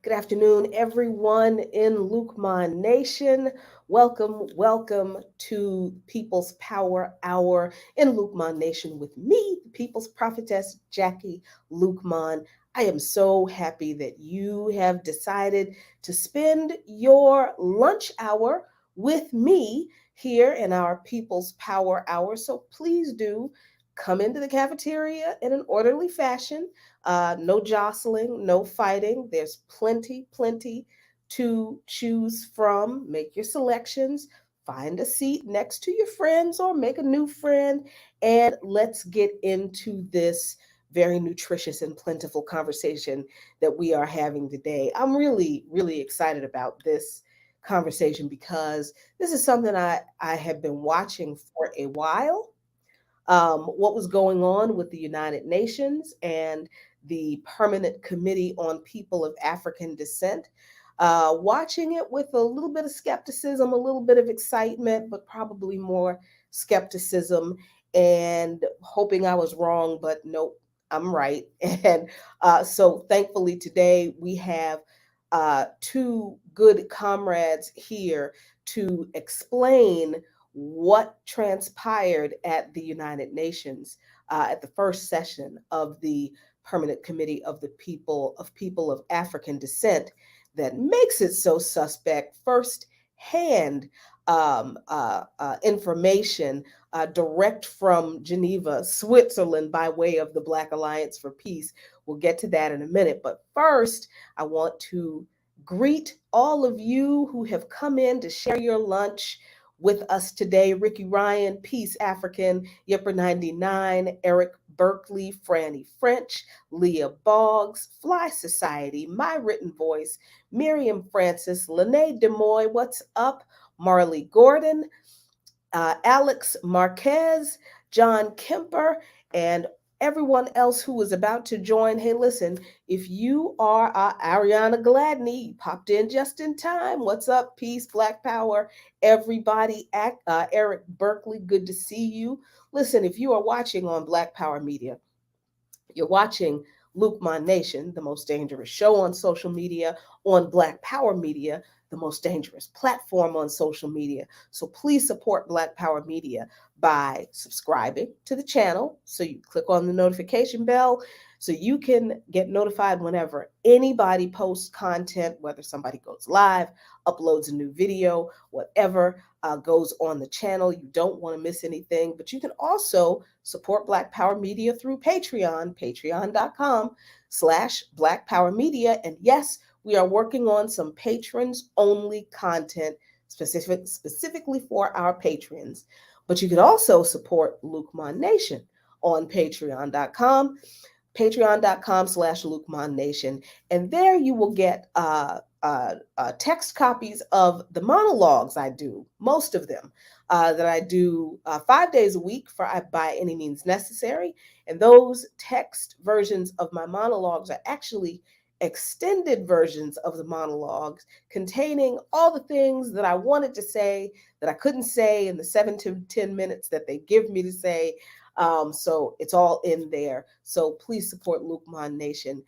Good afternoon, everyone in Lukman Nation. Welcome to People's Power Hour in Lukman Nation with me, the People's Prophetess Jackie Lukman. I am so happy that you have decided to spend your lunch hour with me here in our People's Power Hour. So please do come into the cafeteria in an orderly fashion. No jostling, no fighting. There's plenty to choose from. Make your selections. Find a seat next to your friends or make a new friend. And let's get into this very nutritious and plentiful conversation that we are having today. I'm really excited about this conversation because this is something I have been watching for a while. What was going on with the United Nations and the Permanent Committee on People of African Descent. Watching it with a little bit of skepticism, a little bit of excitement, but probably more skepticism and hoping I was wrong, but nope, I'm right. And so thankfully today we have two good comrades here to explain what transpired at the United Nations at the first session of the Permanent Committee of the People of African Descent that makes it so suspect. First hand information direct from Geneva, Switzerland, by way of the Black Alliance for Peace. We'll get to that in a minute. But first, I want to greet all of you who have come in to share your lunch with us today. Ricky Ryan, Peace African, Yipper 99, Eric Berkeley, Franny French, Leah Boggs, Fly Society, My Written Voice, Miriam Francis, Lene Demoy, What's Up, Marley Gordon, Alex Marquez, John Kemper, and everyone else who is about to join. Hey, listen, if you are Ariana Gladney, you popped in just in time. What's up, Peace, Black Power, everybody? Eric Berkeley, good to see you. Listen, if you are watching on Black Power Media, you're watching Lukman Nation, the most dangerous show on social media, on Black Power Media, the most dangerous platform on social media. So please support Black Power Media by subscribing to the channel. So you click on the notification bell so you can get notified whenever anybody posts content, whether somebody goes live, uploads a new video, whatever goes on the channel. You don't want to miss anything, but you can also support Black Power Media through Patreon, patreon.com/Black Power Media. And yes, we are working on some patrons only content specifically for our patrons. But you can also support Lukman Nation on patreon.com/Lukman Nation. And there you will get text copies of the monologues I do, most of them, that I do 5 days a week for By Any Means Necessary. And those text versions of my monologues are actually extended versions of the monologues containing all the things that I wanted to say that I couldn't say in the 7 to 10 minutes that they give me to say. So it's all in there. So please support Lukman Nation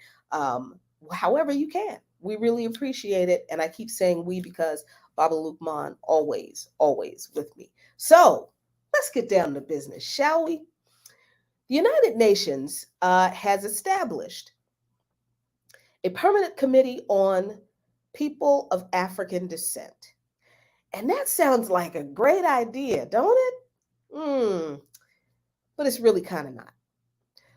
however you can. We really appreciate it. And I keep saying we because Baba Lukman always with me. So let's get down to business, shall we? The United Nations has established a permanent committee on people of African descent. And that sounds like a great idea, don't it? Mm, but it's really kind of not.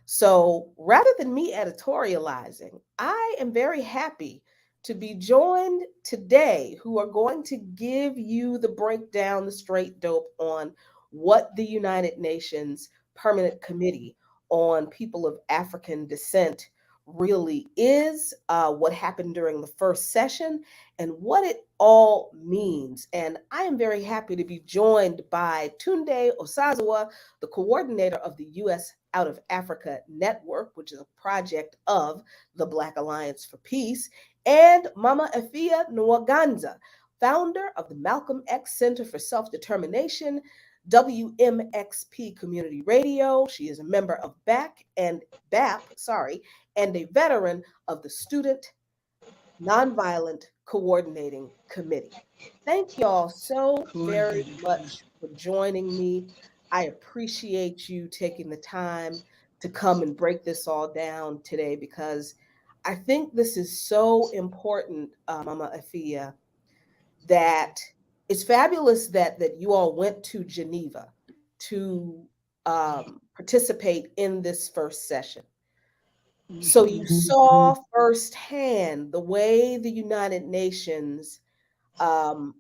So rather than me editorializing, I am very happy to be joined today who are going to give you the breakdown, the straight dope on what the United Nations Permanent Committee on People of African Descent really is, what happened during the first session, and what it all means. And I am very happy to be joined by Tunde Osazawa, the coordinator of the U.S. Out of Africa Network, which is a project of the Black Alliance for Peace, and Mama Afia Nwaganza, founder of the Malcolm X Center for Self Determination, WMXP Community Radio. She is a member of BAP, and a veteran of the Student Nonviolent Coordinating Committee. Thank y'all so very much for joining me. I appreciate you taking the time to come and break this all down today because I think this is so important, Mama Afia, that it's fabulous that you all went to Geneva to participate in this first session. So you saw firsthand the way the United Nations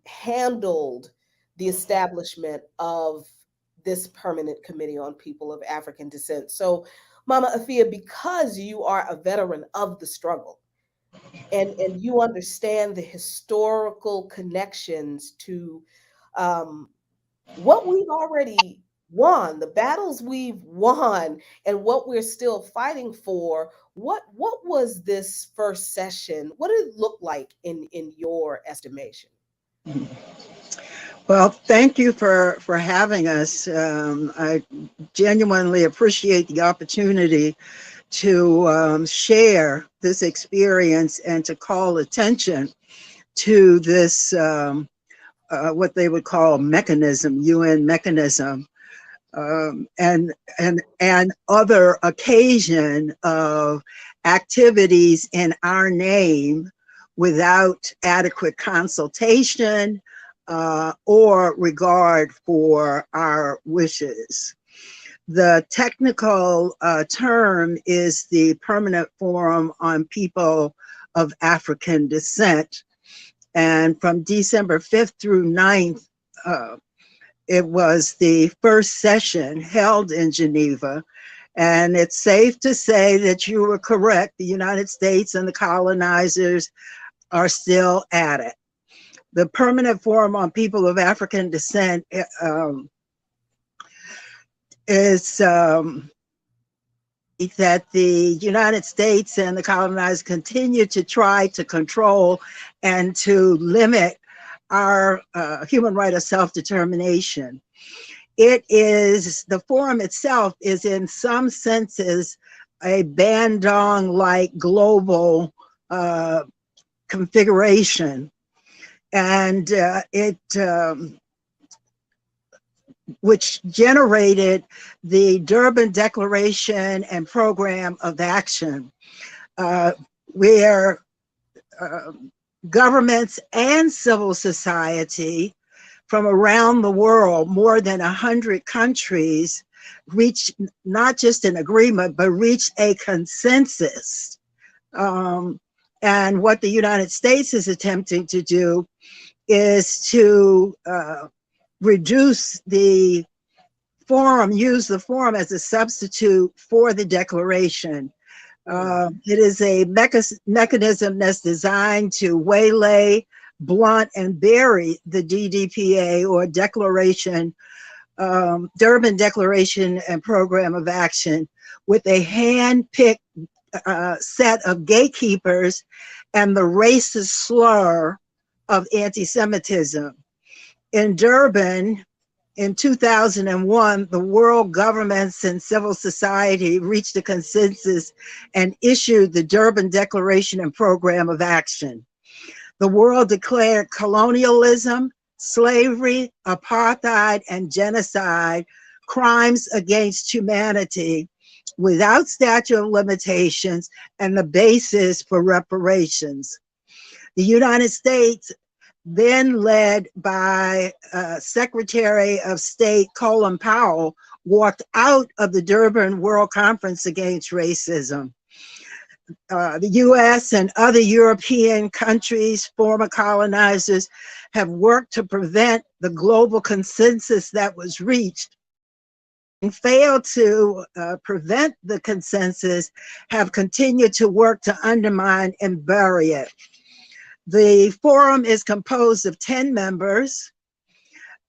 handled the establishment of this permanent committee on people of African descent. So, Mama Afia, because you are a veteran of the struggle and you understand the historical connections to um, what we've already won, the battles we've won, and what we're still fighting for. What was this first session? What did it look like in your estimation? Well, thank you for having us. I genuinely appreciate the opportunity to share this experience and to call attention to this what they would call mechanism, UN mechanism, and other occasion of activities in our name without adequate consultation or regard for our wishes. The technical term is the Permanent Forum on People of African Descent. And from December 5th through 9th, it was the first session held in Geneva. And it's safe to say that you were correct. The United States and the colonizers are still at it. The Permanent Forum on People of African Descent is that the United States and the colonizers continue to try to control and to limit our human right of self-determination. It is, the forum itself is in some senses a Bandung-like global configuration. And which generated the Durban Declaration and Program of Action, where governments and civil society from around the world, more than 100 countries, reached not just an agreement, but reached a consensus. And what the United States is attempting to do is to reduce the forum, use the forum as a substitute for the declaration. It is a mechanism that's designed to waylay, blunt, and bury the DDPA or Declaration, Durban Declaration and Program of Action with a hand-picked set of gatekeepers and the racist slur of anti-Semitism. In Durban, in 2001, the world governments and civil society reached a consensus and issued the Durban Declaration and Program of Action. The world declared colonialism, slavery, apartheid, and genocide crimes against humanity without statute of limitations and the basis for reparations. The United States then led by Secretary of State Colin Powell, walked out of the Durban World Conference Against Racism. The US and other European countries, former colonizers, have worked to prevent the global consensus that was reached and failed to prevent the consensus, have continued to work to undermine and bury it. The forum is composed of 10 members,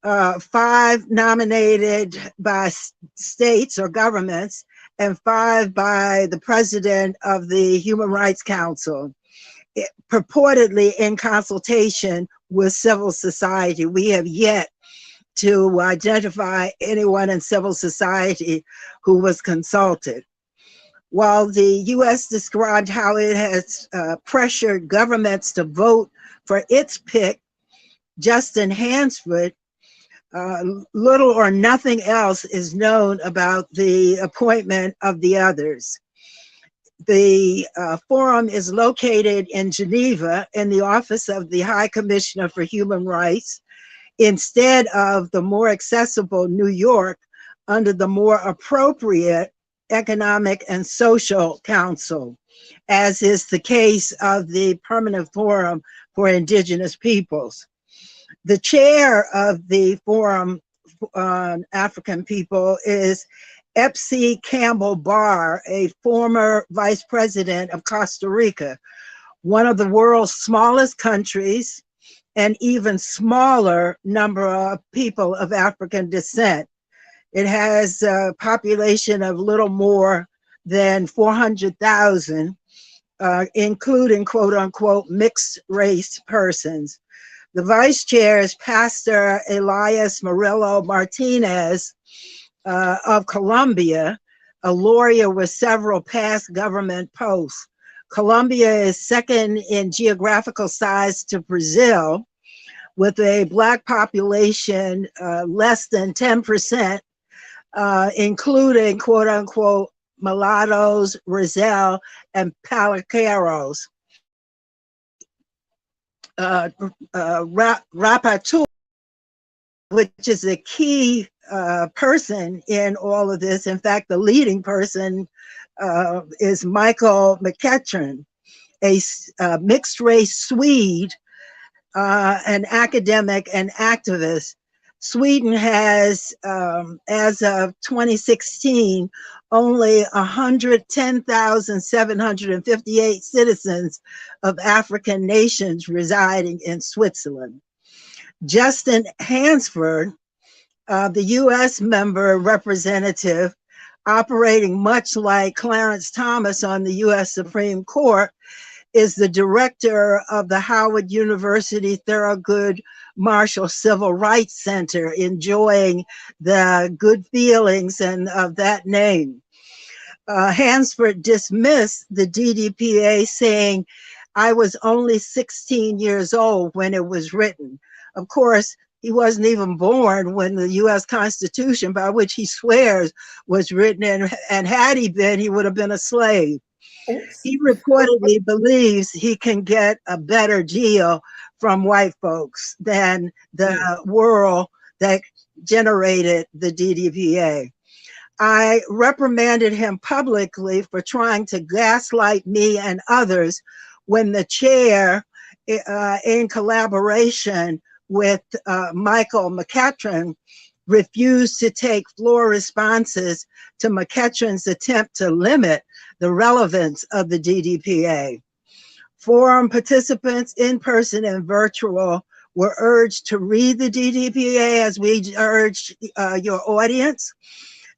5 nominated by states or governments, and 5 by the president of the Human Rights Council, purportedly in consultation with civil society. We have yet to identify anyone in civil society who was consulted. While the US described how it has pressured governments to vote for its pick, Justin Hansford, little or nothing else is known about the appointment of the others. The forum is located in Geneva in the office of the High Commissioner for Human Rights, instead of the more accessible New York under the more appropriate Economic and Social Council, as is the case of the Permanent Forum for Indigenous Peoples. The chair of the Forum on African People is Epsy Campbell Barr, a former vice president of Costa Rica, one of the world's smallest countries, an even smaller number of people of African descent. It has a population of little more than 400,000, including quote unquote mixed race persons. The vice chair is Pastor Elias Murillo Martinez of Colombia, a lawyer with several past government posts. Colombia is second in geographical size to Brazil, with a Black population less than 10%, including quote unquote mulattoes, Rosel, and Paliqueros. Rapatu, which is a key person in all of this. In fact, the leading person is Michael McEachran, a mixed race Swede, an academic and activist. Sweden has, as of 2016, only 110,758 citizens of African nations residing in Switzerland. Justin Hansford, the US member representative, operating much like Clarence Thomas on the US Supreme Court, is the director of the Howard University Thurgood Marshall Civil Rights Center, enjoying the good feelings and of that name. Hansford dismissed the DDPA, saying, "I was only 16 years old when it was written." Of course, he wasn't even born when the US Constitution, by which he swears, was written, and had he been, he would have been a slave. Oops. He reportedly believes he can get a better deal from white folks than the world that generated the DDPA. I reprimanded him publicly for trying to gaslight me and others when the chair, in collaboration with Michael McEachran, refused to take floor responses to McEachran's attempt to limit the relevance of the DDPA. Forum participants, in person and virtual, were urged to read the DDPA as we urged your audience.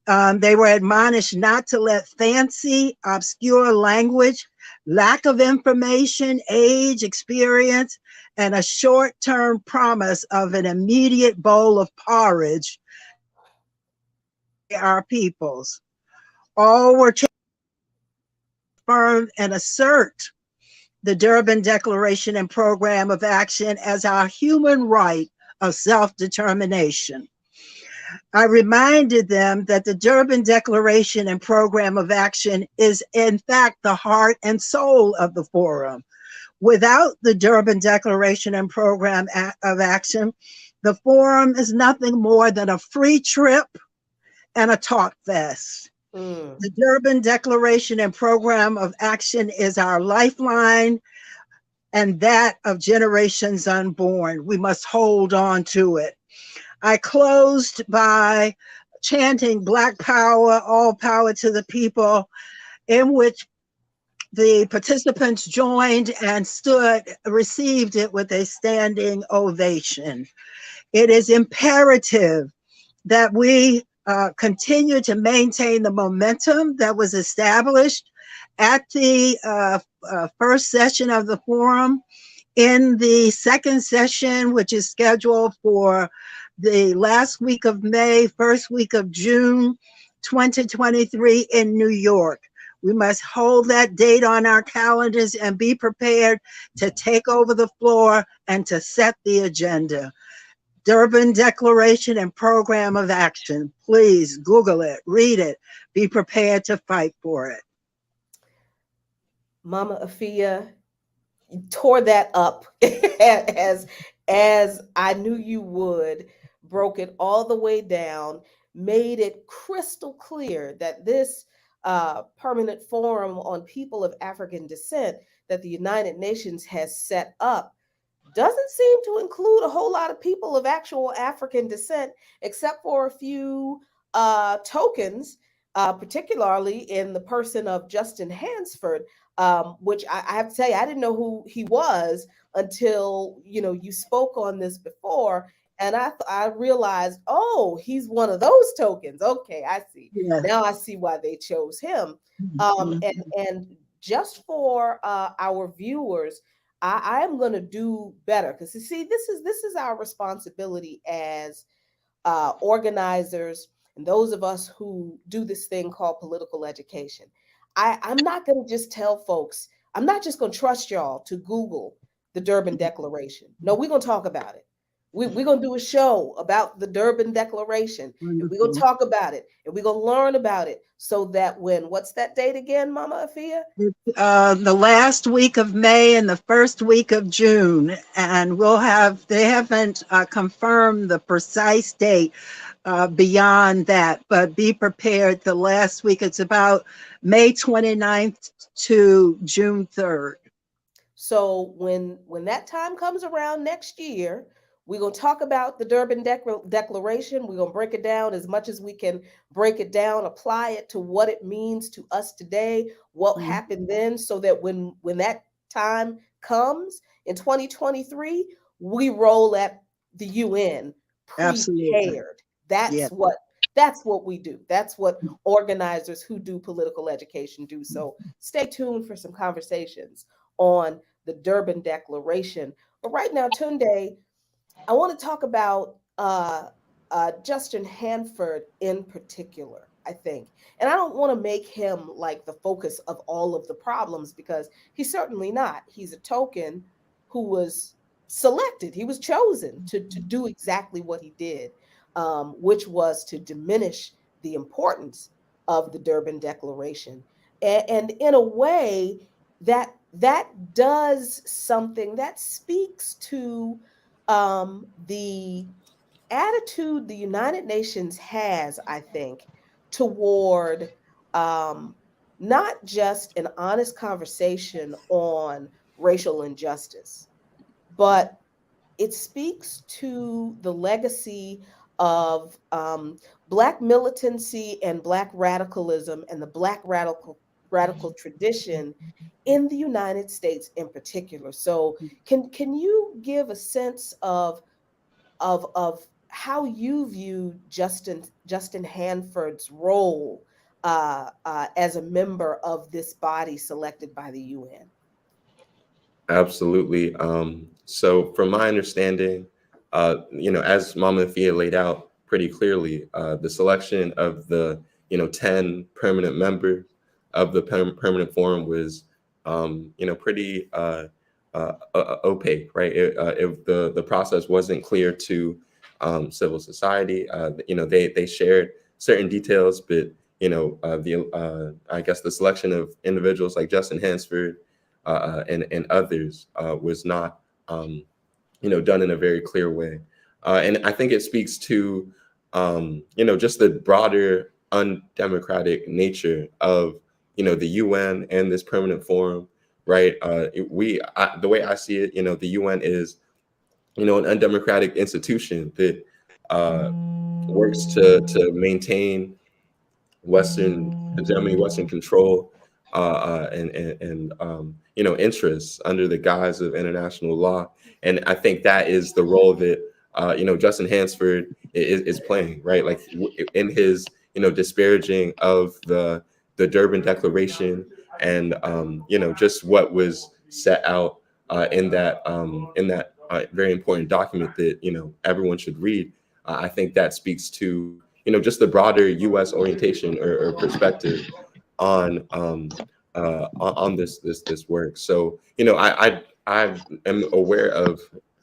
They were admonished not to let fancy, obscure language, lack of information, age, experience, and a short-term promise of an immediate bowl of porridge our peoples. All were to affirm and assert the Durban Declaration and Program of Action as our human right of self-determination. I reminded them that the Durban Declaration and Program of Action is, in fact, the heart and soul of the forum. Without the Durban Declaration and Program of Action, the forum is nothing more than a free trip and a talk fest. Mm. The Durban Declaration and Program of Action is our lifeline and that of generations unborn. We must hold on to it. I closed by chanting Black Power, all power to the people, in which the participants joined and received it with a standing ovation. It is imperative that we continue to maintain the momentum that was established at the first session of the forum. In the second session, which is scheduled for the last week of May, first week of June 2023 in New York. We must hold that date on our calendars and be prepared to take over the floor and to set the agenda. Durban Declaration and Program of Action. Please Google it, read it, be prepared to fight for it. Mama Afia, you tore that up as as I knew you would, broke it all the way down, made it crystal clear that this permanent forum on people of African descent that the United Nations has set up doesn't seem to include a whole lot of people of actual African descent, except for a few tokens, particularly in the person of Justin Hansford, which I have to tell you, I didn't know who he was until you spoke on this before, and I realized, oh, he's one of those tokens. Okay, I see. Yes. Now I see why they chose him. Mhm. And just for our viewers, I am going to do better because you see, this is our responsibility as organizers and those of us who do this thing called political education. I'm not going to just tell folks. I'm not just going to trust y'all to Google the Durban Declaration. No, we're going to talk about it. We're going to do a show about the Durban Declaration, and we're going to Wonderful. talk about it, and we're going to learn about it, so that when what's that date again, Mama Afia? The last week of May and the first week of June, and they haven't confirmed the precise date beyond that, but be prepared. The last week, it's about May 29th to June 3rd. So when that time comes around next year, we're going to talk about the Durban Declaration. We're going to break it down as much as we can break it down, apply it to what it means to us today, what Mhm. happened then, so that when that time comes in 2023, we roll at the UN Absolutely. prepared. Yeah. That's what we do. That's what organizers who do political education do. So stay tuned for some conversations on the Durban Declaration. But right now, Tunde, I want to talk about Justin Hanford in particular, I think. And I don't want to make him like the focus of all of the problems because he's certainly not. He's a token who was selected, he was chosen to do exactly what he did, which was to diminish the importance of the Durban Declaration. And in a way, that does something that speaks to the attitude the United Nations has, I think, toward um, not just an honest conversation on racial injustice, but it speaks to the legacy of Black militancy and Black radicalism and the Black radical tradition in the United States in particular. So, can you give a sense of how you view Justin Hanford's role as a member of this body selected by the UN? Absolutely. So, from my understanding, as Mama Thea laid out pretty clearly, the selection of the 10 permanent members of the permanent forum was pretty opaque, right? If the process wasn't clear to civil society, they shared certain details, but I guess the selection of individuals like Justin Hansford and others was not done in a very clear way. And I think it speaks to just the broader undemocratic nature of the UN and this permanent forum, right? The way I see it, the UN is an undemocratic institution that uh, works to maintain Western hegemony, Western control, and interests under the guise of international law. And I think that is the role that Justin Hansford is playing, right? Like in his disparaging of the Durban Declaration and just what was set out in that very important document that everyone should read. I think that speaks to just the broader U.S. orientation or perspective on on this work. So I am aware of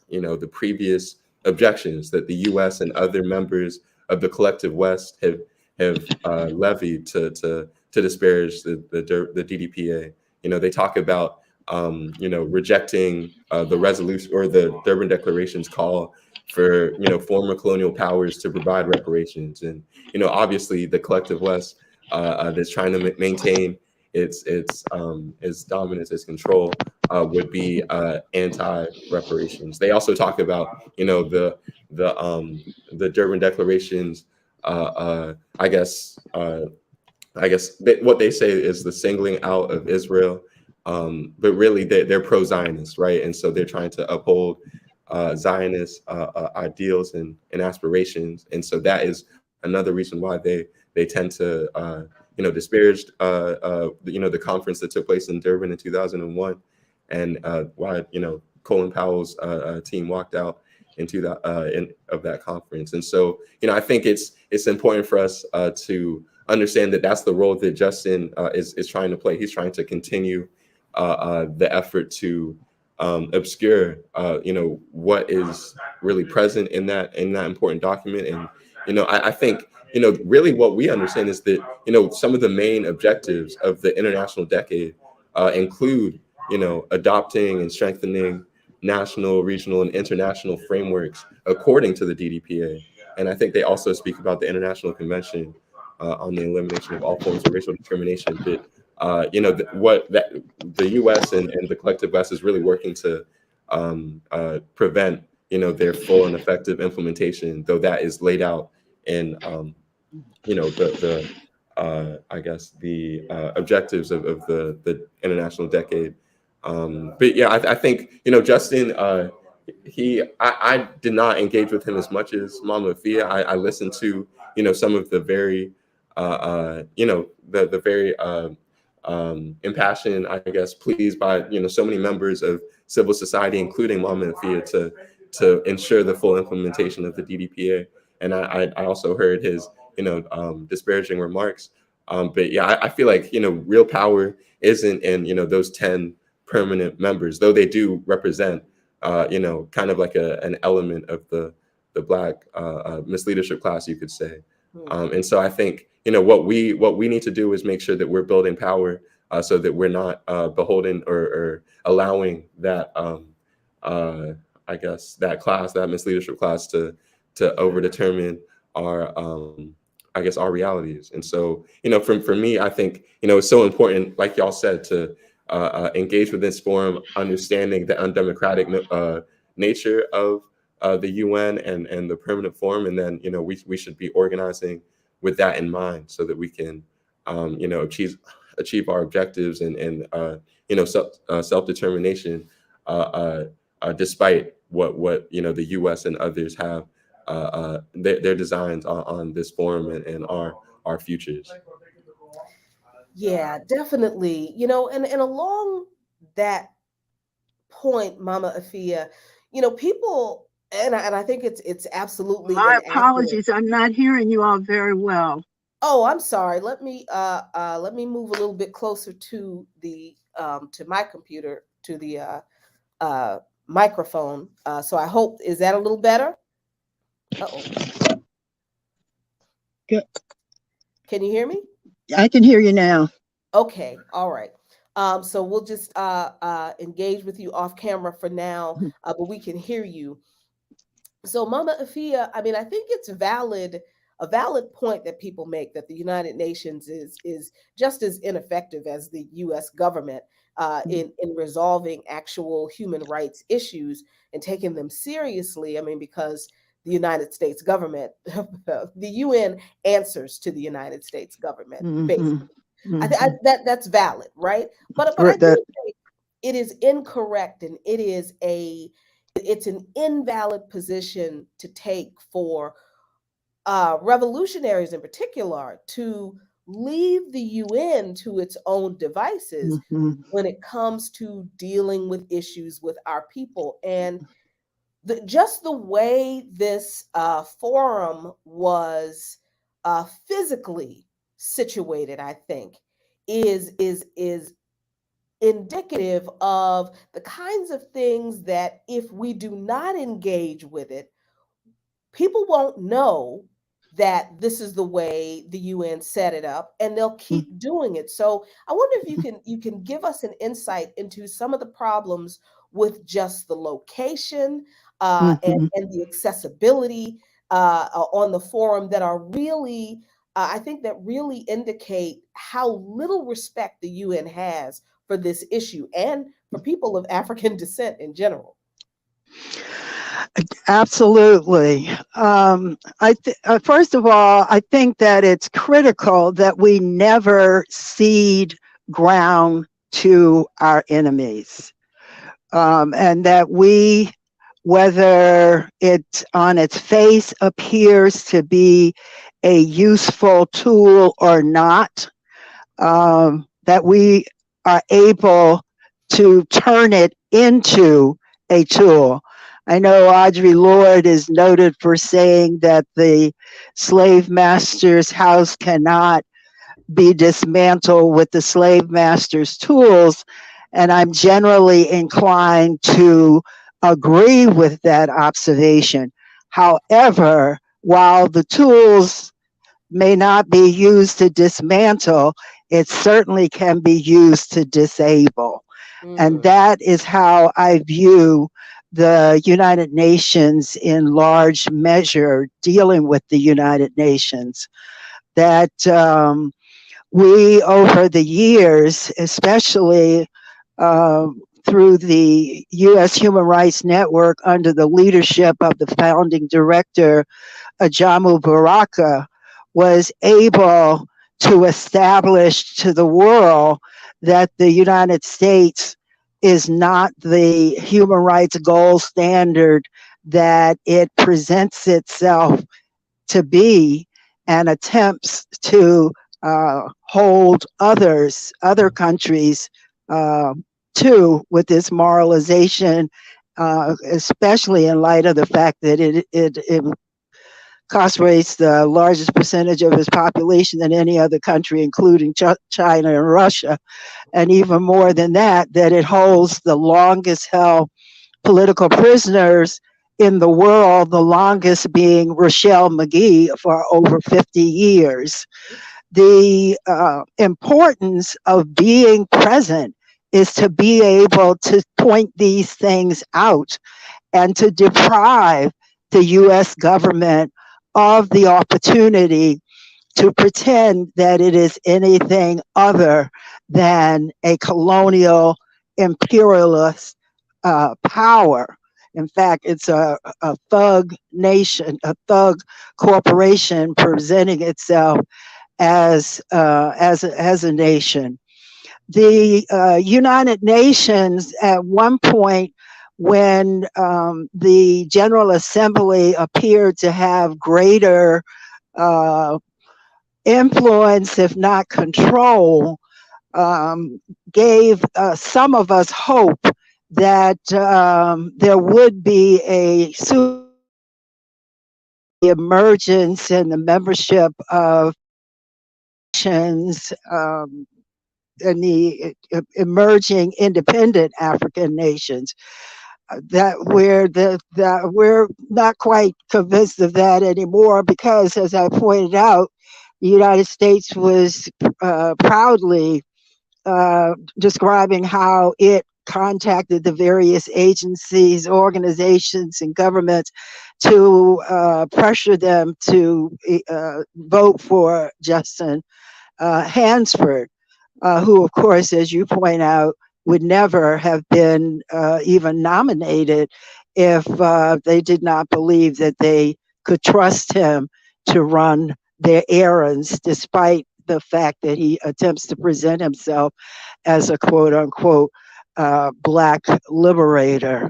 the previous objections that the U.S. and other members of the collective West have levied to disparage the DDPA. They talk about rejecting the resolution or the Durban Declaration's call for former colonial powers to provide reparations, and obviously the collective West that's trying to maintain its dominance, its control, would be anti-reparations. They also talk about the Durban Declarations. I guess what they say is the singling out of Israel, but really they're pro-Zionist, right? And so they're trying to uphold Zionist ideals and aspirations, and so that is another reason why they tend to disparage the conference that took place in Durban in 2001, and why Colin Powell's team walked out into of that conference. And so I think it's important for us to understand that that's the role that Justin is trying to play. He's trying to continue the effort to obscure what is really present in that important document. And I think really what we understand is that some of the main objectives of the international decade include adopting and strengthening national, regional, and international frameworks according to the DDPA. And I think they also speak about the International Convention on the elimination of all forms of racial discrimination. But the U.S. and the collective West is really working to prevent their full and effective implementation, though that is laid out in the I guess the objectives of the international decade. But yeah, I think Justin. I did not engage with him as much as Mama Fia. I listened to some of the very the very impassioned, I guess, pleas by so many members of civil society, including Mama and Fia, to ensure the full implementation of the DDPA. And I also heard his disparaging remarks. But yeah, I feel like real power isn't in those 10 permanent members, though they do represent kind of like an element of the Black misleadership class, you could say. And so I think what we need to do is make sure that we're building power so that we're not beholden or allowing that I guess that misleadership class to overdetermine our I guess our realities. And so for me, I think it's so important, like y'all said, to engage with this forum, understanding the undemocratic nature of the UN and the permanent forum, and then we should be organizing with that in mind, so that we can achieve our objectives and self-determination, despite what the U.S. and others have their designs on this forum and our futures. Yeah, definitely. And along that point, Mama Afia, people, and I think it's absolutely My an accurate. apologies. I'm not hearing you all very well. Oh, I'm sorry. Let me move a little bit closer to the to my computer, to the microphone. So I hope, is that a little better? Uh-oh. Good. Can you hear me? I can hear you now. Okay. All right. So we'll just engage with you off camera for now, but we can hear you. So Mama Afia, I mean, I think it's a valid point that people make that the United Nations is just as ineffective as the U.S. government in resolving actual human rights issues and taking them seriously. I mean, because the United States government, the UN answers to the United States government, Mhm. basically. Mhm. That's valid, right? But I Right, that do think it is incorrect, and it's an invalid position to take for revolutionaries in particular to leave the UN to its own devices mhm, when it comes to dealing with issues with our people. And just the way this forum was physically situated, I think, is indicative of the kinds of things that if we do not engage with it, people won't know that this is the way the UN set it up, and they'll mhm, keep doing it. So I wonder if you can give us an insight into some of the problems with just the location mhm. and the accessibility on the forum that are really I think that really indicate how little respect the UN has for this issue and for people of African descent in general. Absolutely. First of all, I think that it's critical that we never cede ground to our enemies, and that we, whether it on its face appears to be a useful tool or not, that we are able to turn it into a tool. I know Audre Lorde is noted for saying that the slave master's house cannot be dismantled with the slave master's tools. And I'm generally inclined to agree with that observation. However, while the tools may not be used to dismantle, it certainly can be used to disable. And Mm, that is how I view the United Nations in large measure dealing with the United Nations. That we, over the years, especially through the U.S. Human Rights Network under the leadership of the founding director, Ajamu Baraka, was able to establish to the world that the United States is not the human rights gold standard that it presents itself to be, and attempts to hold other countries, uh, to, with this moralization, especially in light of the fact that it incarcerates the largest percentage of its population than any other country, including China and Russia. And even more than that, that it holds the longest held political prisoners in the world, the longest being Rochelle McGee for over 50 years. The importance of being present is to be able to point these things out and to deprive the US government of the opportunity to pretend that it is anything other than a colonial imperialist power. In fact, it's a thug nation, a thug corporation presenting itself as a nation. The United Nations, at one point, when the General Assembly appeared to have greater uh, influence, if not control, um, gave some of us hope that there would be a emergence and the membership of nations, and the emerging independent African nations. That we're not quite convinced of that anymore because, as I pointed out, the United States was proudly describing how it contacted the various agencies, organizations, and governments to pressure them to vote for Justin Hansford, who, of course, as you point out, would never have been even nominated if they did not believe that they could trust him to run their errands, despite the fact that he attempts to present himself as a quote unquote black liberator.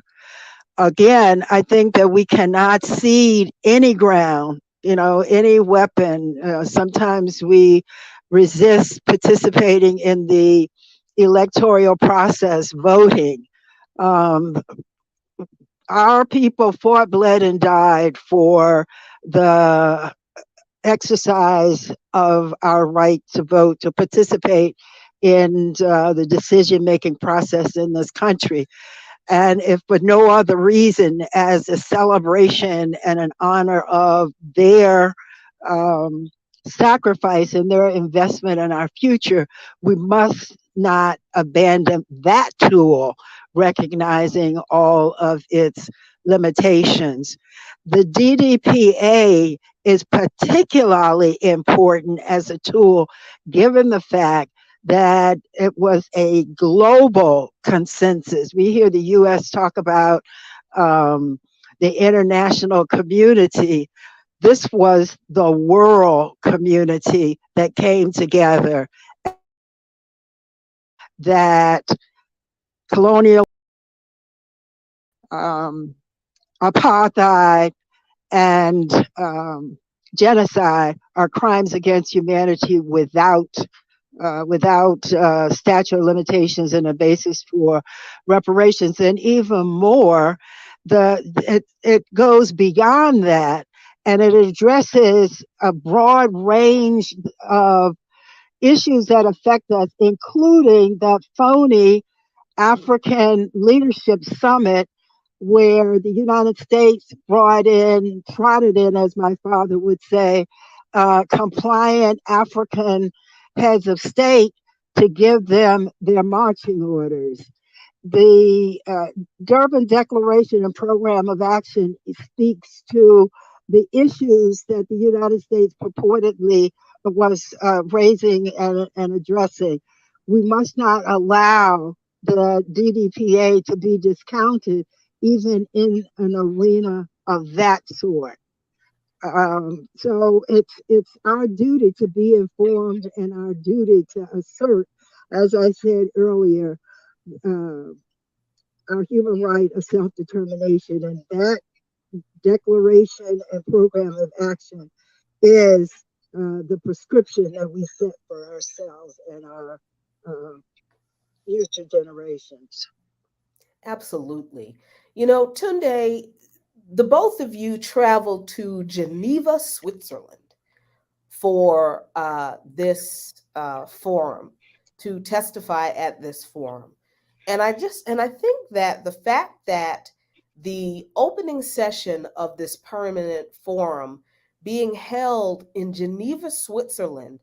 Again, I think that we cannot cede any ground, any weapon. Sometimes we resist participating in the electoral process, voting. Um, our people fought, bled, and died for the exercise of our right to vote, to participate in the decision making process in this country. And if for no other reason as a celebration and an honor of their um, sacrifice and their investment in our future, we must not abandon that tool, recognizing all of its limitations. The DDPA is particularly important as a tool, given the fact that it was a global consensus. We hear the US talk about the international community. This was the world community that came together, that colonial, um, apartheid, and genocide are crimes against humanity without statute of limitations and a basis for reparations. And even more, it goes beyond that, and it addresses a broad range of issues that affect us, including that phony African Leadership Summit, where the United States trotted in, as my father would say, compliant African heads of state to give them their marching orders. The Durban Declaration and Program of Action speaks to the issues that the United States purportedly was raising and addressing. We must not allow the DDPA to be discounted, even in an arena of that sort. So it's our duty to be informed and our duty to assert, as I said earlier, uh, our human right of self-determination, and that declaration and program of action is the prescription that we set for ourselves and our uh, future generations. Absolutely. Tunde, the both of you traveled to Geneva, Switzerland for this forum, to testify at this forum. And I think that the fact that the opening session of this permanent forum being held in Geneva, Switzerland,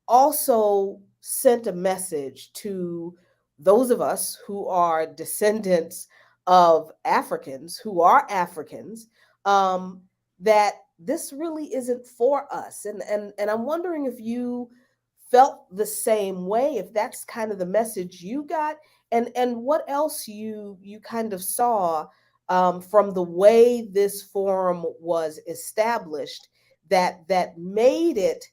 also sent a message to those of us who are descendants of Africans, who are Africans, um, that this really isn't for us. And I'm wondering if you felt the same way, if that's kind of the message you got, and what else you kind of saw from the way this forum was established that made it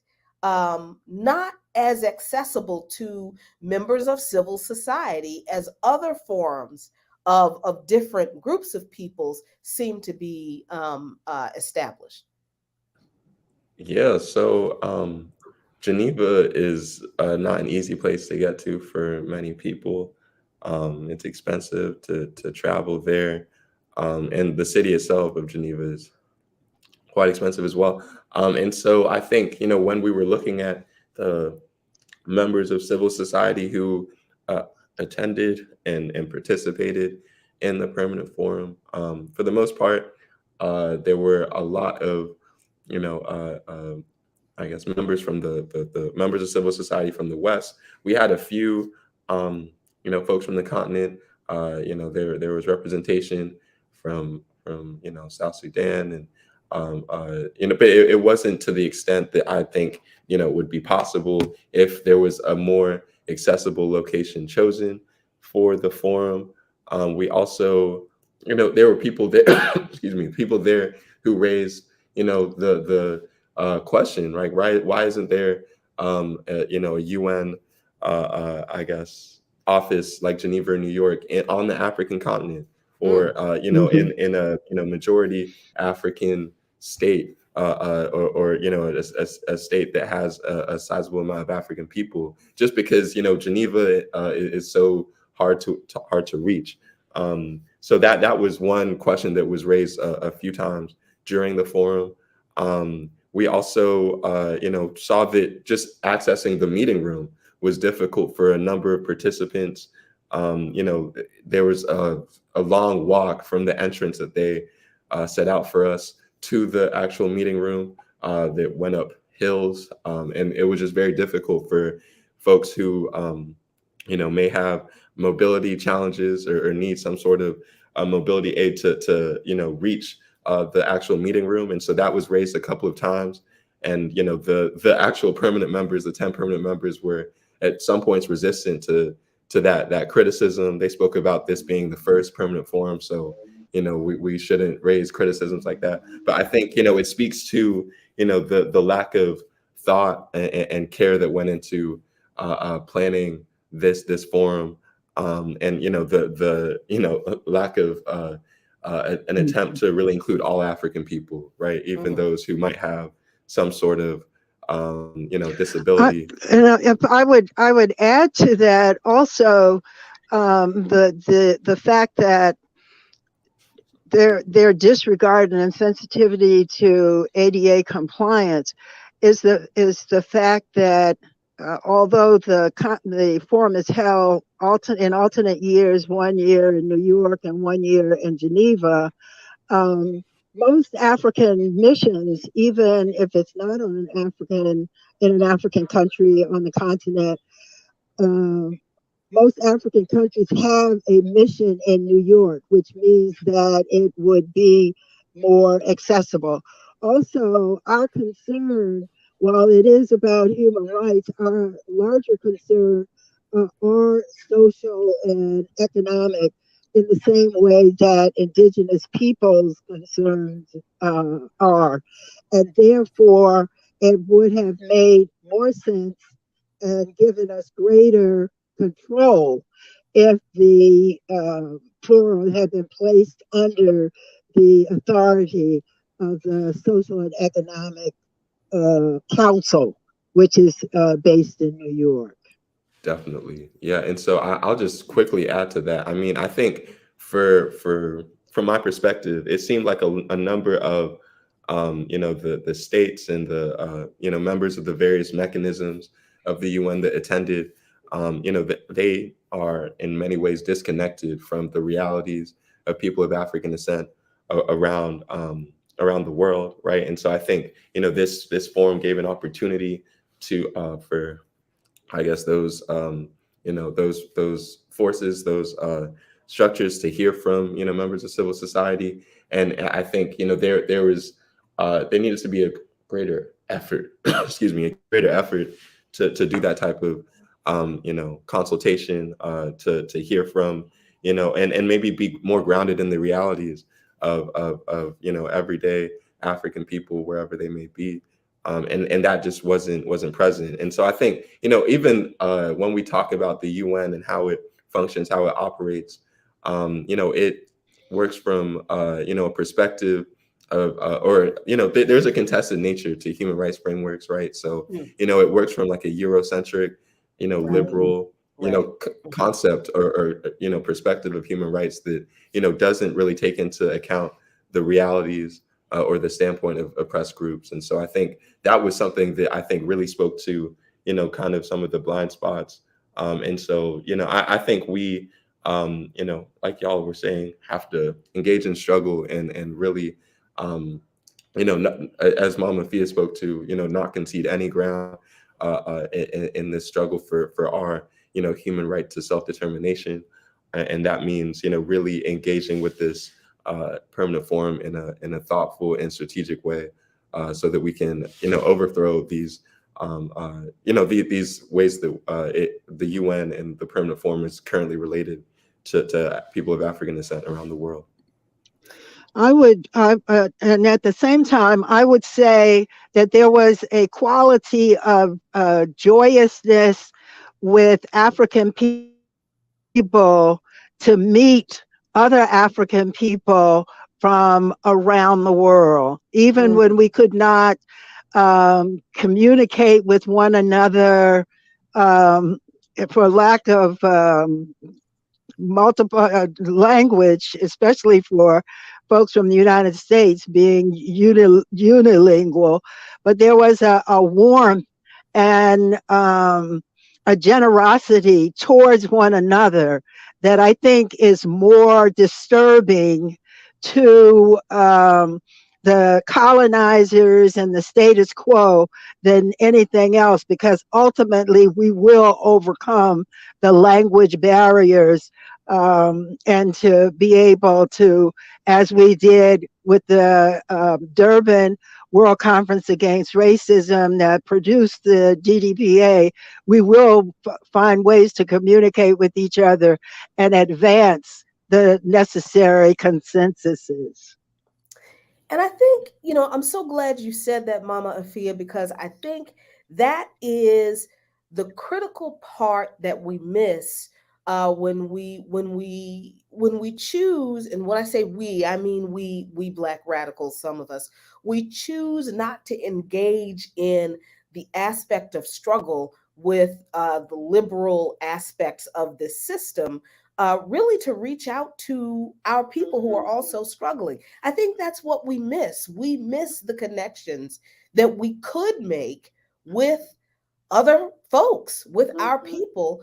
not as accessible to members of civil society as other forums of different groups of peoples seem to be established. Yeah, so Geneva is not an easy place to get to for many people. It's expensive to travel there, and the city itself of Geneva is quite expensive as well. And so I think, when we were looking at the members of civil society who uh, attended and participated in the permanent forum, for the most part, there were a lot of, you know, I guess members from the members of civil society from the West. We had a few um, folks from the continent. There was representation from South Sudan, and but it wasn't to the extent that I think would be possible if there was a more accessible location chosen for the forum. We also, there were people there, excuse me, people there who raised, the question, right? Why isn't there, a UN, I guess, office like Geneva, New York, on the African continent, Mm. or Mhm. in a majority African state, or a state that has a sizable amount of African people, just because Geneva is so hard to reach. So that was one question that was raised a few times during the forum. We also saw that just accessing the meeting room was difficult for a number of participants. There was a long walk from the entrance that they set out for us to the actual meeting room, that went up hills, and it was just very difficult for folks who may have mobility challenges, or need some sort of mobility aid to reach the actual meeting room. And so that was raised a couple of times. And the actual permanent members, the 10 permanent members, were at some points resistant to that criticism. They spoke about this being the first permanent forum, so we shouldn't raise criticisms like that. But I think it speaks to the lack of thought and care that went into planning this forum, and the lack of an attempt to really include all African people, right? Even Mhm. those who might have some sort of I, disability. if I would add to that also, the fact that their disregard and insensitivity to ADA compliance is the fact that, although the forum is held in alternate years, 1 year in New York and 1 year in Geneva, um, most African missions, even if it's not in an African country on the continent, uh, most African countries have a mission in New York, which means that it would be more accessible. Also, our concern, while it is about human rights, our larger concern are social and economic, in the same way that indigenous peoples' concerns are. And therefore, it would have made more sense and given us greater control if the plural had been placed under the authority of the Social and Economic Council, which is based in New York. Definitely. Yeah. And so I'll just quickly add to that. I mean, I think from my perspective, it seemed like a number of the states and the members of the various mechanisms of the UN that attended, that they are in many ways disconnected from the realities of people of African descent around the world, right? And so I think this forum gave an opportunity to for, I guess, those those forces, those structures, to hear from members of civil society. And I think there needed to be a greater effort, excuse me, a greater effort to do that type of consultation, to hear from and maybe be more grounded in the realities of everyday African people wherever they may be. And that just wasn't present. And so I think even when we talk about the UN and how it functions, how it operates, it works from a perspective of or there's a contested nature to human rights frameworks, right? So Mm. it works from like a Eurocentric, Right. liberal Right. Mhm. concept, or perspective of human rights that doesn't really take into account the realities, or the standpoint of oppressed groups. And so I think that was something that I think really spoke to kind of some of the blind spots. And so I think we like y'all were saying, have to engage in struggle, and really not, as Mama Fia spoke to, not concede any ground in this struggle for our human right to self-determination. And that means, really engaging with this permanent forum in a thoughtful and strategic way, so that we can, overthrow these, these ways that the UN and the permanent forum is currently related to people of African descent around the world. And at the same time, I would say that there was a quality of joyousness with African people to meet other African people from around the world, even when we Mm, could not communicate with one another um, for lack of multiple language, especially for folks from the United States being unilingual, but there was a warmth and a generosity towards one another that I think is more disturbing to the colonizers and the status quo than anything else, because ultimately we will overcome the language barriers, and to be able to, as we did with the Durban World Conference Against Racism that produced the DDPA, we will find ways to communicate with each other and advance the necessary consensuses. And I think, I'm so glad you said that, Mama Afia, because I think that is the critical part that we miss when we choose. And when I say we, I mean we Black radicals, some of us, we choose not to engage in the aspect of struggle with the liberal aspects of this system, really to reach out to our people who are also struggling. I think that's what we miss. We miss the connections that we could make with other folks, with our people,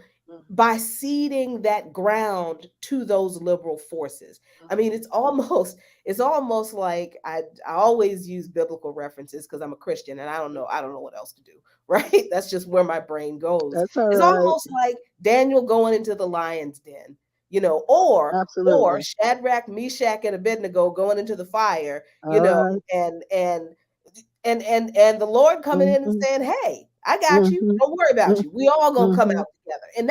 by ceding that ground to those liberal forces. I mean, it's almost like I always use biblical references because I'm a Christian and I don't know what else to do, right? That's just where my brain goes. That's all It's right. almost like Daniel going into the lion's den, or Absolutely. Shadrach, Meshach, and Abednego going into the fire, All right. and the Lord coming in and Mm-hmm. saying, "Hey, I got you. Mm-hmm. Don't worry about you. We all gonna come Mm-hmm. out together." And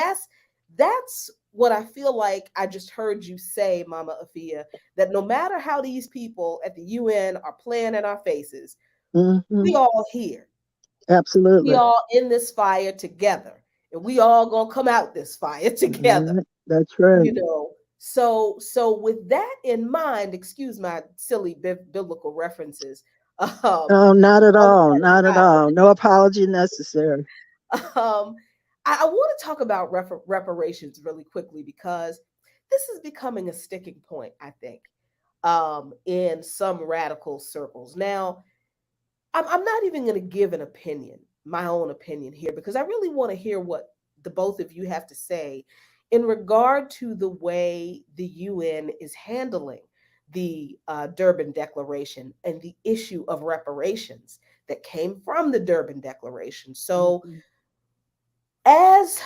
that's what I feel like I just heard you say, Mama Afia, that no matter how these people at the UN are playing in our faces, we Mm-hmm. all here. We Absolutely. all in this fire together, and we all gonna come out this fire All together. right. That's right. So with that in mind, excuse my silly biblical references. Oh, not at On all. that Not at side. all. No apology necessary. Um, I want to talk about reparations really quickly because this is becoming a sticking point, I think, in some radical circles. Now, I'm not even going to give an opinion, my own opinion here, because I really want to hear what the both of you have to say in regard to the way the UN is handling the Durban Declaration and the issue of reparations that came from the Durban Declaration. So, Mhm. as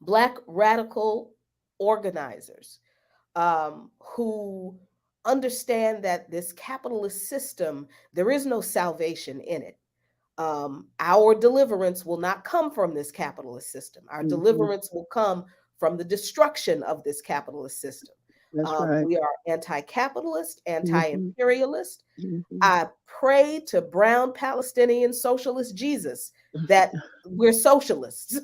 Black radical organizers, who understand that this capitalist system, there is no salvation in it. Our deliverance will not come from this capitalist system. Our Mhm. deliverance will come from the destruction of this capitalist system. That's right. We are anti capitalist, anti Mhm. imperialist. Mhm. I pray to brown Palestinian socialist Jesus that we're socialists,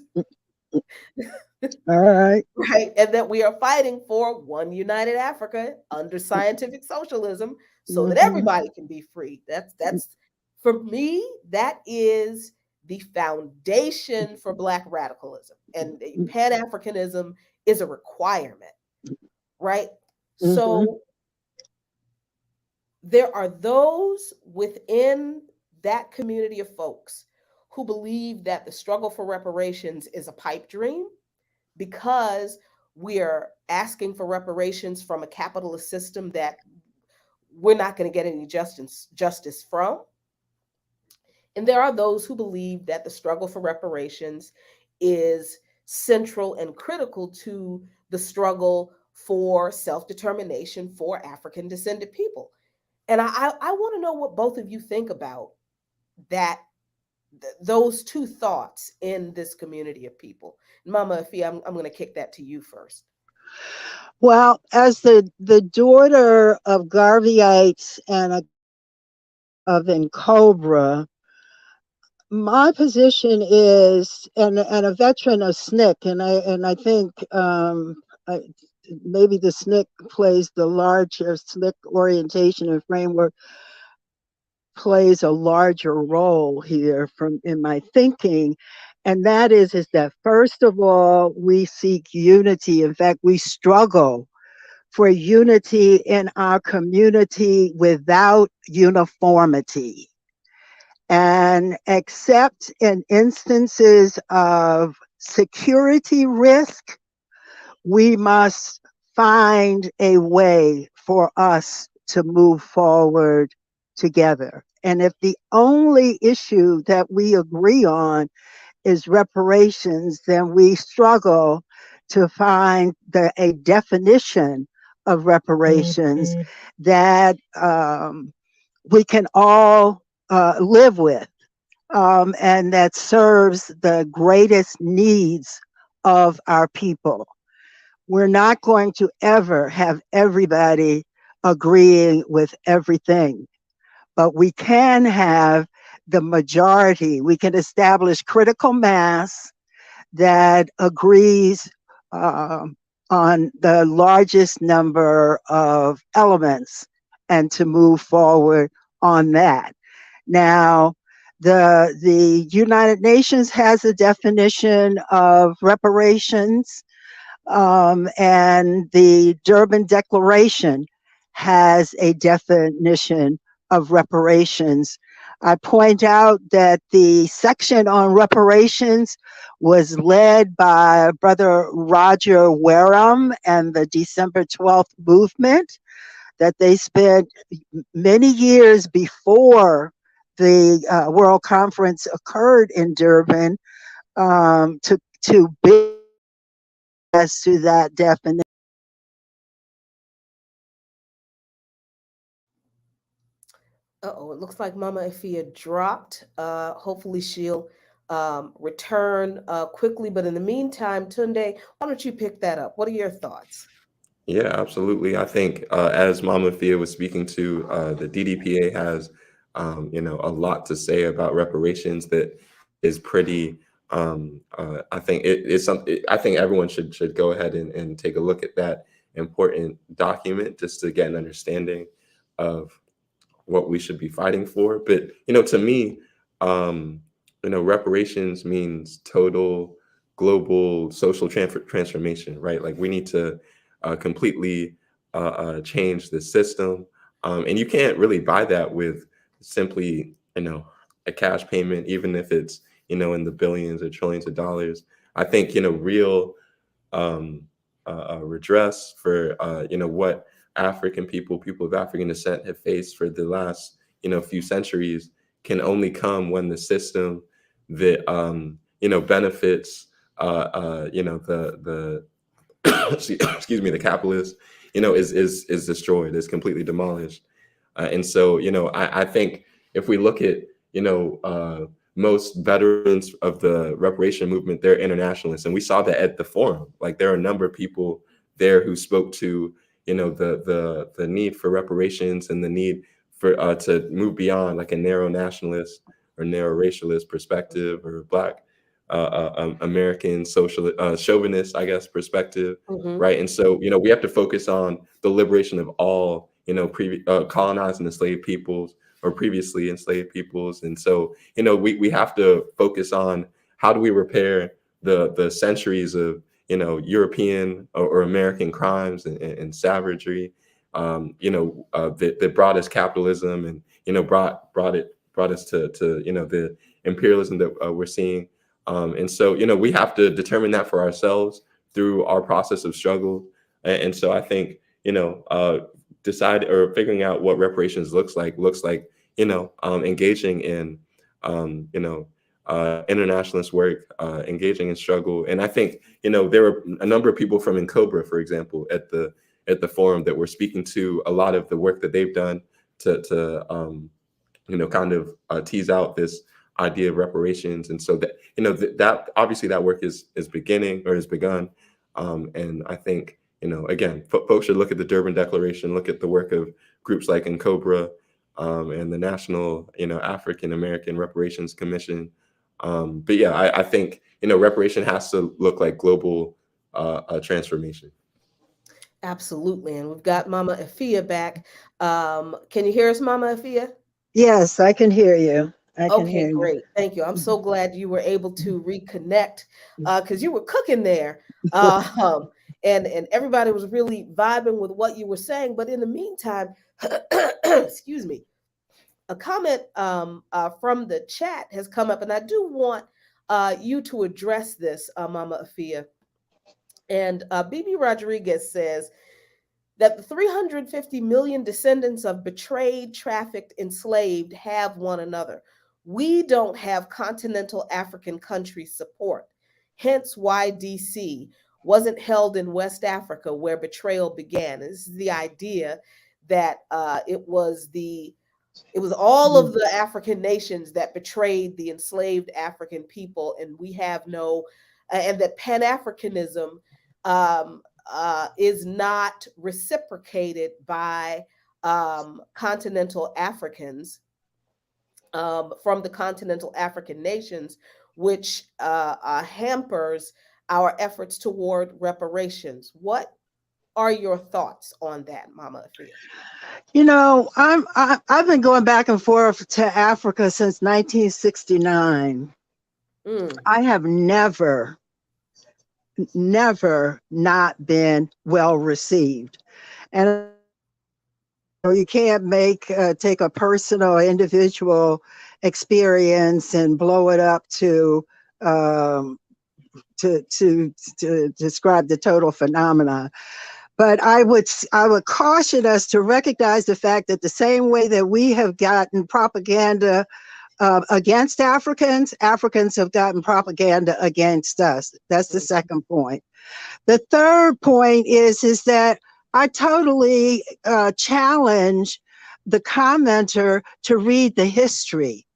All right. right? And that we are fighting for one united Africa under scientific socialism so that Mhm. everybody can be free. That's for me, that is the foundation for Black radicalism. And Pan-Africanism is a requirement, right? Mhm. So there are those within that community of folks who believe that the struggle for reparations is a pipe dream because we are asking for reparations from a capitalist system that we're not going to get any justice from. And there are those who believe that the struggle for reparations is central and critical to the struggle for self determination for African descended people. And I want to know what both of you think about that, those two thoughts in this community of people. Mama Afia, I'm going to kick that to you first. Well, as the daughter of Garveyites and a of Cobra, my position is, and a veteran of SNCC, and I think I, maybe the SNCC plays the larger SNCC orientation and framework plays a larger role here from in my thinking, and that is that first of all we seek unity. In fact, we struggle for unity in our community without uniformity, and except in instances of security risk, we must find a way for us to move forward together. And if the only issue that we agree on is reparations, then we struggle to find a definition of reparations that we can all live with, and that serves the greatest needs of our people. We're not going to ever have everybody agreeing with everything, but we can have the majority. We can establish critical mass that agrees on the largest number of elements and to move forward on that. Now, the United Nations has a definition of reparations, and the Durban Declaration has a definition of reparations. I point out that the section on reparations was led by Brother Roger Wareham and the December 12th movement, that they spent many years before the World Conference occurred in Durban to build as to that definition. Uh-oh, it looks like Mama Afia dropped. Hopefully she'll return quickly. But in the meantime, Tunde, why don't you pick that up? What are your thoughts? Yeah, absolutely. I think as Mama Fia was speaking to, the DDPA has, a lot to say about reparations that is pretty. I think it's something. I think everyone should go ahead and take a look at that important document just to get an understanding of what we should be fighting for. But to me, um, reparations means total global social transformation, right? Like we need to completely change the system, and you can't really buy that with simply a cash payment, even if it's in the billions or trillions of dollars. I think real um, redress for what African people of African descent have faced for the last few centuries can only come when the system that benefits the excuse me, the capitalist is destroyed, is completely demolished. And so I think if we look at most veterans of the reparation movement, they're internationalists, and we saw that at the forum. Like there are a number of people there who spoke to the need for reparations and the need for to move beyond like a narrow nationalist or narrow racialist perspective or black American social chauvinist, I guess, perspective, Mm-hmm. right? And so we have to focus on the liberation of all colonized and enslaved peoples or previously enslaved peoples. And so we have to focus on how do we repair the centuries of European or American crimes and savagery, that brought us capitalism and brought us to the imperialism that we're seeing. And so we have to determine that for ourselves through our process of struggle. And so I think decide or figuring out what reparations looks like engaging in um, you know internationalist work, engaging in struggle. And I think, there were a number of people from Cobra, for example, at the forum that were speaking to a lot of the work that they've done to kind of tease out this idea of reparations. And so that, that obviously that work is beginning or has begun. And I think, again, folks should look at the Durban Declaration, look at the work of groups like Cobra, and the National, African American Reparations Commission. But yeah, I think, reparation has to look like global transformation. Absolutely. And we've got Mama Afia back. Can you hear us, Mama Afia? Yes, I can hear you. I can Okay, hear you. great. Thank you. I'm so glad you were able to reconnect because you were cooking there. Um, and everybody was really vibing with what you were saying. But in the meantime, excuse me, a comment from the chat has come up, and I do want you to address this, Mama Afia. And BB Rodriguez says that the 350 million descendants of betrayed, trafficked, enslaved have one another. We don't have continental African countries' support. Hence why DC wasn't held in West Africa where betrayal began. This is the idea that it was all of the African nations that betrayed the enslaved African people, and we have no, and that Pan Africanism is not reciprocated by continental Africans from the continental African nations, which hampers our efforts toward reparations. What are your thoughts on that, Mama Afia? I've been going back and forth to Africa since 1969. I have never not been well received. And you can't take a personal, individual experience and blow it up to describe the total phenomenon. But I would caution us to recognize the fact that the same way that we have gotten propaganda against Africans, Africans have gotten propaganda against us. That's the second point. The third point is that I totally challenge the commenter to read the history.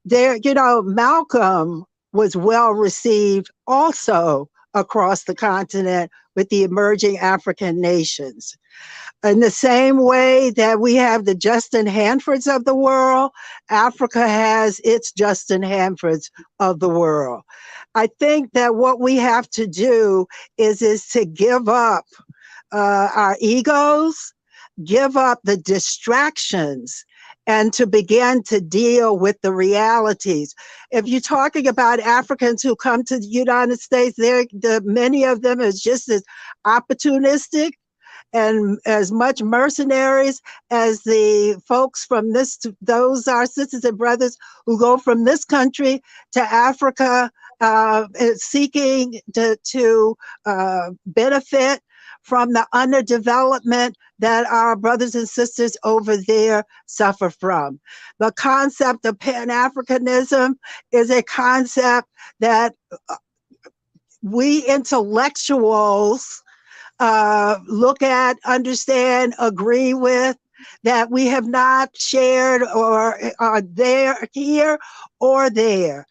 Malcolm was well received also across the continent with the emerging African nations. In the same way that we have the Justin Hanfords of the world, Africa has its Justin Hanfords of the world. I think that what we have to do is to give up our egos, give up the distractions, and to begin to deal with the realities. If you're talking about Africans who come to the United States, many of them is just as opportunistic and as much mercenaries as the folks from those our sisters and brothers who go from this country to Africa seeking to benefit from the underdevelopment that our brothers and sisters over there suffer from. The concept of Pan-Africanism is a concept that we intellectuals look at, understand, agree with, that we have not shared or are here or there.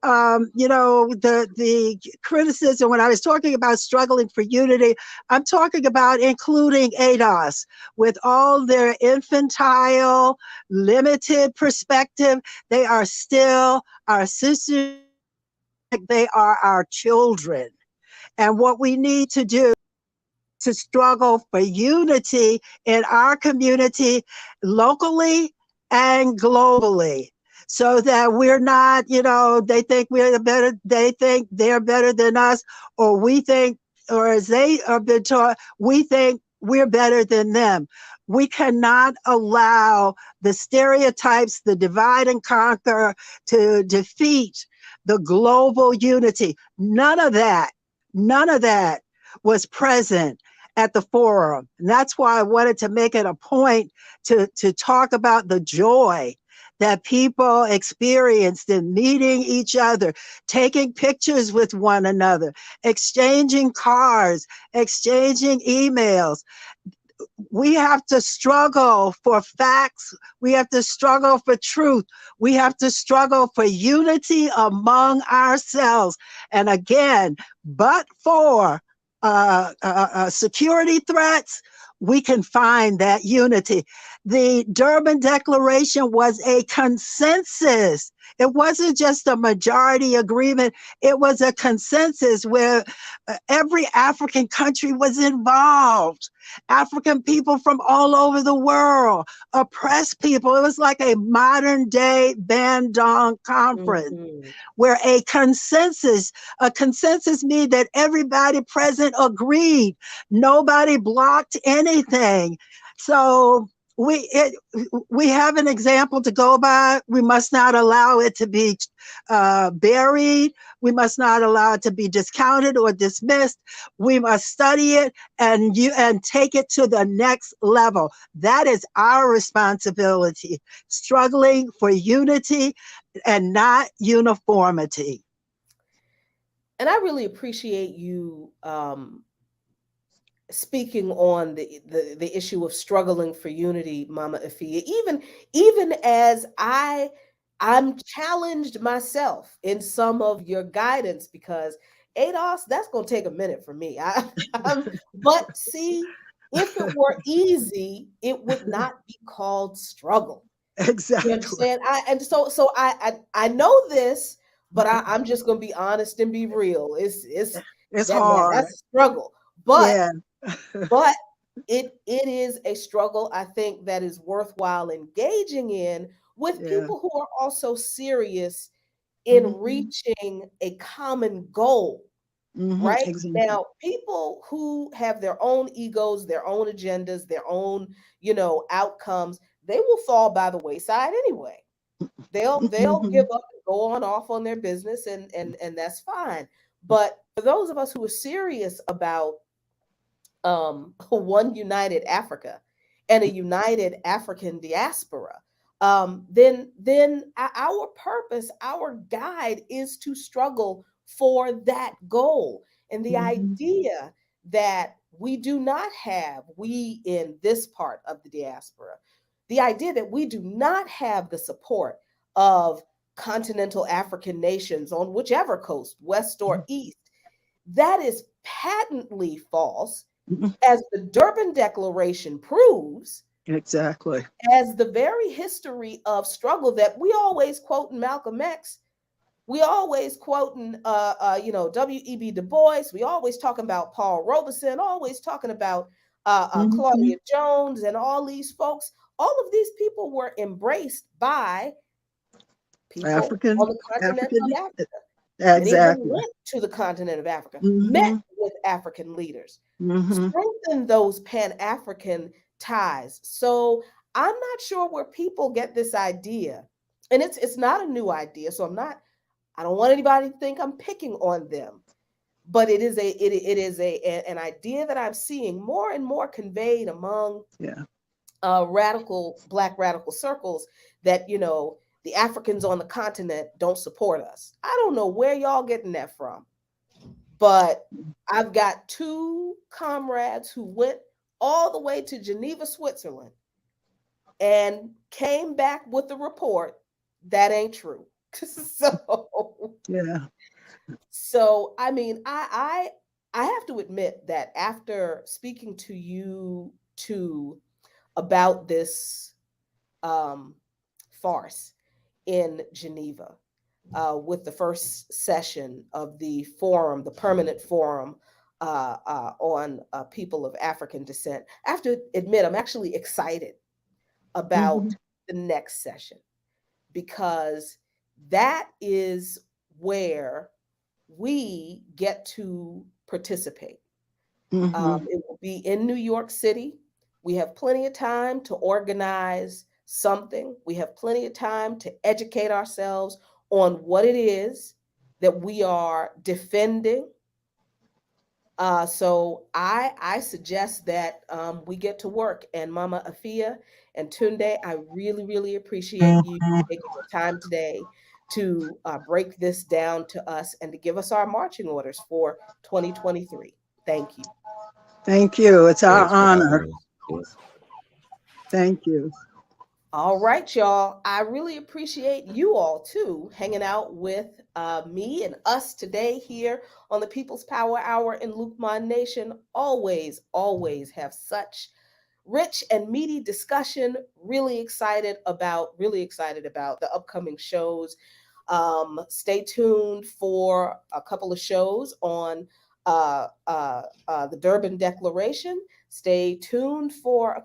The criticism, when I was talking about struggling for unity, I'm talking about including ADOS with all their infantile, limited perspective. They are still our sisters. They are our children. And what we need to do to struggle for unity in our community locally and globally, so that we're not, they think they think they're better than us, or we think, or as they have been taught, we think we're better than them. We cannot allow the stereotypes, the divide and conquer to defeat the global unity. None of that was present at the forum. And that's why I wanted to make it a point to talk about the joy that people experienced in meeting each other, taking pictures with one another, exchanging cards, exchanging emails. We have to struggle for facts. We have to struggle for truth. We have to struggle for unity among ourselves. And again, but for security threats, we can find that unity. The Durban Declaration was a consensus. It wasn't just a majority agreement. It was a consensus where every African country was involved. African people from all over the world, oppressed people. It was like a modern day Bandung conference Mm-hmm. where a consensus means that everybody present agreed. Nobody blocked anything. So we have an example to go by. We must not allow it to be buried. We must not allow it to be discounted or dismissed. We must study it and take it to the next level. That is our responsibility, struggling for unity and not uniformity. And I really appreciate you speaking on the issue of struggling for unity, Mama Afia. Even as I'm challenged myself in some of your guidance, because ADOS, that's going to take a minute for me. But see, if it were easy, it would not be called struggle. You Exactly. understand? I know this, but I'm just gonna be honest and be real. It's It's that yeah, hard. that's a struggle. But Yeah. but it is a struggle, I think, that is worthwhile engaging in with Yeah. people who are also serious in Hmm. reaching a common goal. Hmm. Right Exactly. now, people who have their own egos, their own agendas, their own, outcomes, they will fall by the wayside anyway. They'll give Hmm. up and go on off on their business, and that's fine. But for those of us who are serious about one united Africa and a united African diaspora, then our purpose, our guide is to struggle for that goal. And the Hmm. idea that we in this part of the diaspora, the idea that we do not have the support of continental African nations on whichever coast, west or east, that is patently false, as the Durban Declaration proves, Exactly. as the very history of struggle that we always quote in Malcolm X, we always quoting, W.E.B. Du Bois, we always talking about Paul Robeson, always talking about Hmm. Claudia Jones and all these folks. All of these people were embraced by people on African, the continent African. of Africa. Many of them Exactly. went to the continent of Africa, met Hmm. with African leaders, Hmm. strengthen those Pan-African ties. So I'm not sure where people get this idea. And it's not a new idea. So I don't want anybody to think I'm picking on them. But it is an idea that I'm seeing more and more conveyed among Yeah. black radical circles, that the Africans on the continent don't support us. I don't know where y'all getting that from, but I've got two comrades who went all the way to Geneva, Switzerland, and came back with a report that ain't true. so, Yeah. I mean, I have to admit that after speaking to you two about this um, farce in Geneva, with the first session of the forum, the permanent forum on people of African descent. I have to admit, I'm actually excited about Hmm. the next session, because that is where we get to participate. Hmm. It will be in New York City. We have plenty of time to organize something. We have plenty of time to educate ourselves on what it is that we are defending, So I suggest that we get to work. And Mama Afia and Tunde, I really, really appreciate you taking the time today to break this down to us and to give us our marching orders for 2023. Thank you. Thank you. It's our Thanks for honor. having us. Yes. Thank you. All right, y'all. I really appreciate you all too hanging out with me and us today here on the People's Power Hour in Lukman Nation. Always, always have such rich and meaty discussion. Really excited about the upcoming shows. Stay tuned for a couple of shows on the Durban Declaration. Stay tuned for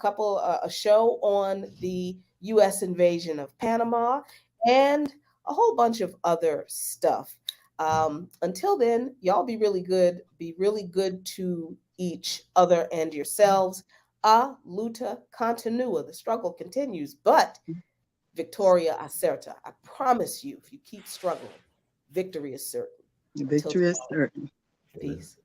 a show on the U.S. invasion of Panama and a whole bunch of other stuff. Until then, y'all be really good. Be really good to each other and yourselves. A luta continua. The struggle continues, but Victoria acerta. I promise you, if you keep struggling, victory is certain. Until Victory is certain. peace.